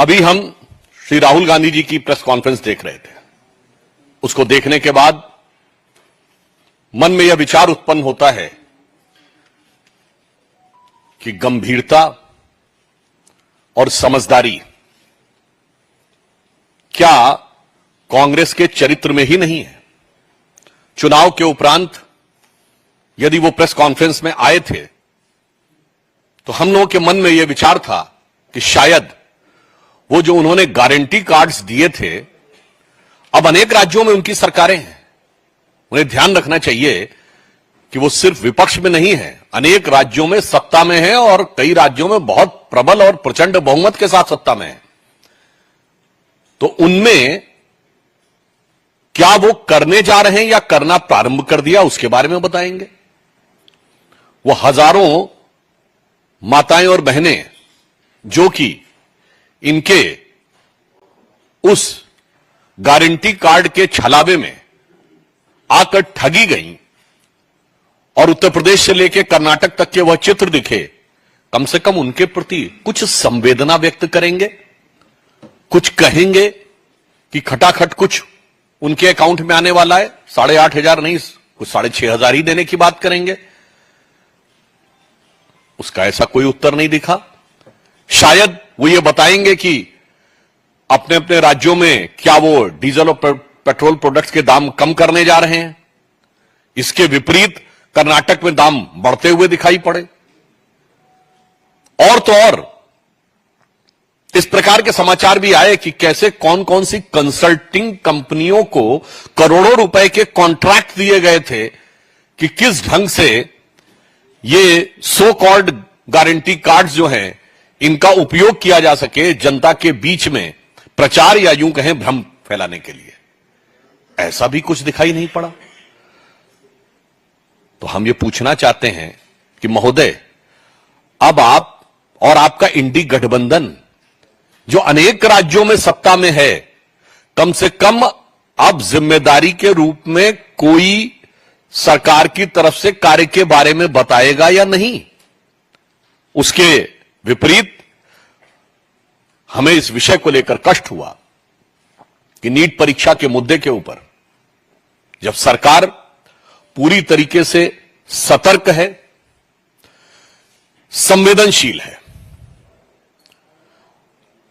अभी हम श्री राहुल गांधी जी की प्रेस कॉन्फ्रेंस देख रहे थे। उसको देखने के बाद मन में यह विचार उत्पन्न होता है कि गंभीरता और समझदारी क्या कांग्रेस के चरित्र में ही नहीं है? चुनाव के उपरांत यदि वो प्रेस कॉन्फ्रेंस में आए थे तो हम लोगों के मन में यह विचार था कि शायद वो जो उन्होंने गारंटी कार्ड्स दिए थे, अब अनेक राज्यों में उनकी सरकारें हैं, उन्हें ध्यान रखना चाहिए कि वो सिर्फ विपक्ष में नहीं है, अनेक राज्यों में सत्ता में है और कई राज्यों में बहुत प्रबल और प्रचंड बहुमत के साथ सत्ता में है। तो उनमें क्या वो करने जा रहे हैं या करना प्रारंभ कर दिया, उसके बारे में बताएंगे। वो हजारों माताएं और बहनें जो कि इनके उस गारंटी कार्ड के छलावे में आकर ठगी गईं और उत्तर प्रदेश से लेकर कर्नाटक तक के वह चित्र दिखे, कम से कम उनके प्रति कुछ संवेदना व्यक्त करेंगे, कुछ कहेंगे कि खटाखट कुछ उनके अकाउंट में आने वाला है, 8,500 नहीं कुछ 6,500 ही देने की बात करेंगे। उसका ऐसा कोई उत्तर नहीं दिखा। शायद वो ये बताएंगे कि अपने अपने राज्यों में क्या वो डीजल और पेट्रोल प्रोडक्ट्स के दाम कम करने जा रहे हैं। इसके विपरीत कर्नाटक में दाम बढ़ते हुए दिखाई पड़े। और तो और इस प्रकार के समाचार भी आए कि कैसे कौन कौन सी कंसल्टिंग कंपनियों को करोड़ों रुपए के कॉन्ट्रैक्ट दिए गए थे कि किस ढंग से ये सो कॉल्ड गारंटी कार्ड्स जो हैं इनका उपयोग किया जा सके जनता के बीच में प्रचार या यूं कहें भ्रम फैलाने के लिए। ऐसा भी कुछ दिखाई नहीं पड़ा। तो हम ये पूछना चाहते हैं कि महोदय, अब आप और आपका इंडी गठबंधन जो अनेक राज्यों में सत्ता में है, कम से कम अब जिम्मेदारी के रूप में कोई सरकार की तरफ से कार्य के बारे में बताएगा या नहीं? उसके विपरीत हमें इस विषय को लेकर कष्ट हुआ कि नीट परीक्षा के मुद्दे के ऊपर जब सरकार पूरी तरीके से सतर्क है, संवेदनशील है,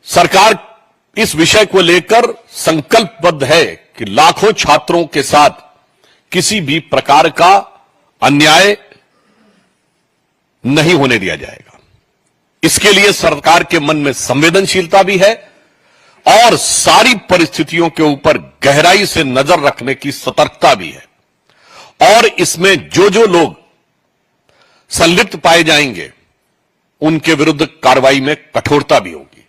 सरकार इस विषय को लेकर संकल्पबद्ध है कि लाखों छात्रों के साथ किसी भी प्रकार का अन्याय नहीं होने दिया जाएगा। इसके लिए सरकार के मन में संवेदनशीलता भी है और सारी परिस्थितियों के ऊपर गहराई से नजर रखने की सतर्कता भी है। और इसमें जो जो लोग संलिप्त पाए जाएंगे उनके विरुद्ध कार्रवाई में कठोरता भी होगी।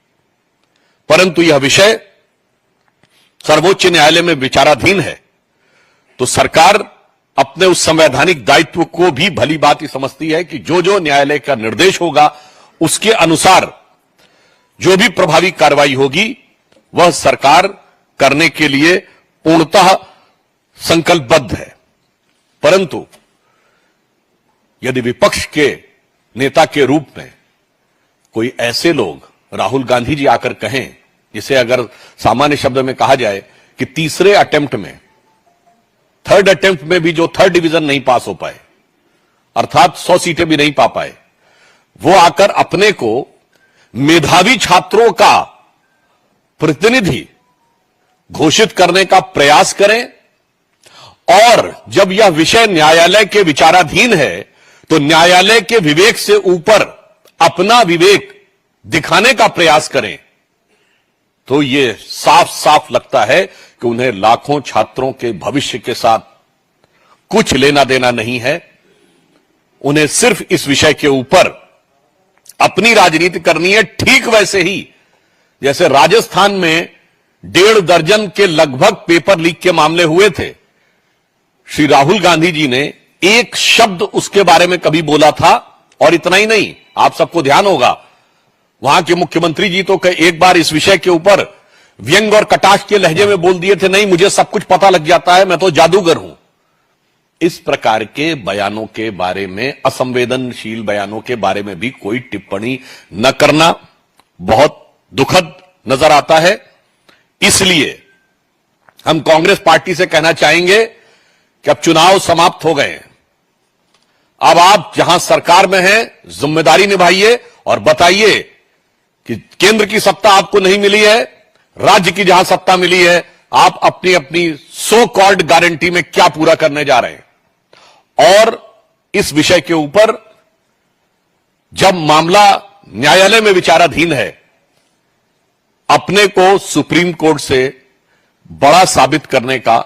परंतु यह विषय सर्वोच्च न्यायालय में विचाराधीन है, तो सरकार अपने उस संवैधानिक दायित्व को भी भली बात ही समझती है कि जो जो न्यायालय का निर्देश होगा उसके अनुसार जो भी प्रभावी कार्रवाई होगी वह सरकार करने के लिए पूर्णतः संकल्पबद्ध है। परंतु यदि विपक्ष के नेता के रूप में कोई ऐसे लोग राहुल गांधी जी आकर कहें, जिसे अगर सामान्य शब्द में कहा जाए कि तीसरे अटेम्प्ट में, थर्ड अटेम्प्ट में भी जो थर्ड डिवीजन नहीं पास हो पाए, अर्थात 100 सीटें भी नहीं पा पाए, वो आकर अपने को मेधावी छात्रों का प्रतिनिधि घोषित करने का प्रयास करें और जब यह विषय न्यायालय के विचाराधीन है तो न्यायालय के विवेक से ऊपर अपना विवेक दिखाने का प्रयास करें, तो यह साफ साफ लगता है कि उन्हें लाखों छात्रों के भविष्य के साथ कुछ लेना देना नहीं है। उन्हें सिर्फ इस विषय के ऊपर अपनी राजनीति करनी है, ठीक वैसे ही जैसे राजस्थान में 1.5 दर्जन के लगभग पेपर लीक के मामले हुए थे। श्री राहुल गांधी जी ने एक शब्द उसके बारे में कभी बोला था और इतना ही नहीं, आप सबको ध्यान होगा वहां के मुख्यमंत्री जी तो एक बार इस विषय के ऊपर व्यंग और कटाक्ष के लहजे में बोल दिए थे, नहीं मुझे सब कुछ पता लग जाता है, मैं तो जादूगर हूं। इस प्रकार के बयानों के बारे में, असंवेदनशील बयानों के बारे में भी कोई टिप्पणी न करना बहुत दुखद नजर आता है। इसलिए हम कांग्रेस पार्टी से कहना चाहेंगे कि अब चुनाव समाप्त हो गए हैं। अब आप जहां सरकार में हैं, जिम्मेदारी निभाइए और बताइए कि केंद्र की सत्ता आपको नहीं मिली है, राज्य की जहां सत्ता मिली है, आप अपनी अपनी सो कॉल्ड गारंटी में क्या पूरा करने जा रहे हैं। और इस विषय के ऊपर जब मामला न्यायालय में विचाराधीन है, अपने को सुप्रीम कोर्ट से बड़ा साबित करने का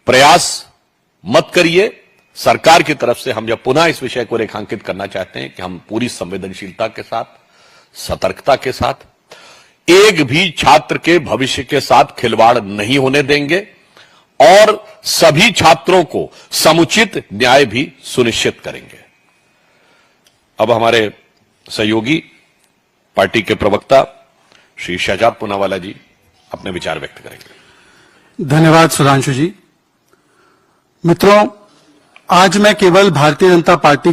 प्रयास मत करिए। सरकार की तरफ से हम जब पुनः इस विषय को रेखांकित करना चाहते हैं कि हम पूरी संवेदनशीलता के साथ, सतर्कता के साथ, एक भी छात्र के भविष्य के साथ खिलवाड़ नहीं होने देंगे और सभी छात्रों को समुचित न्याय भी सुनिश्चित करेंगे। अब हमारे सहयोगी पार्टी के प्रवक्ता श्री शहजाद पूनावाला जी अपने विचार व्यक्त करेंगे। धन्यवाद सुधांशु जी। मित्रों, आज मैं केवल भारतीय जनता पार्टी के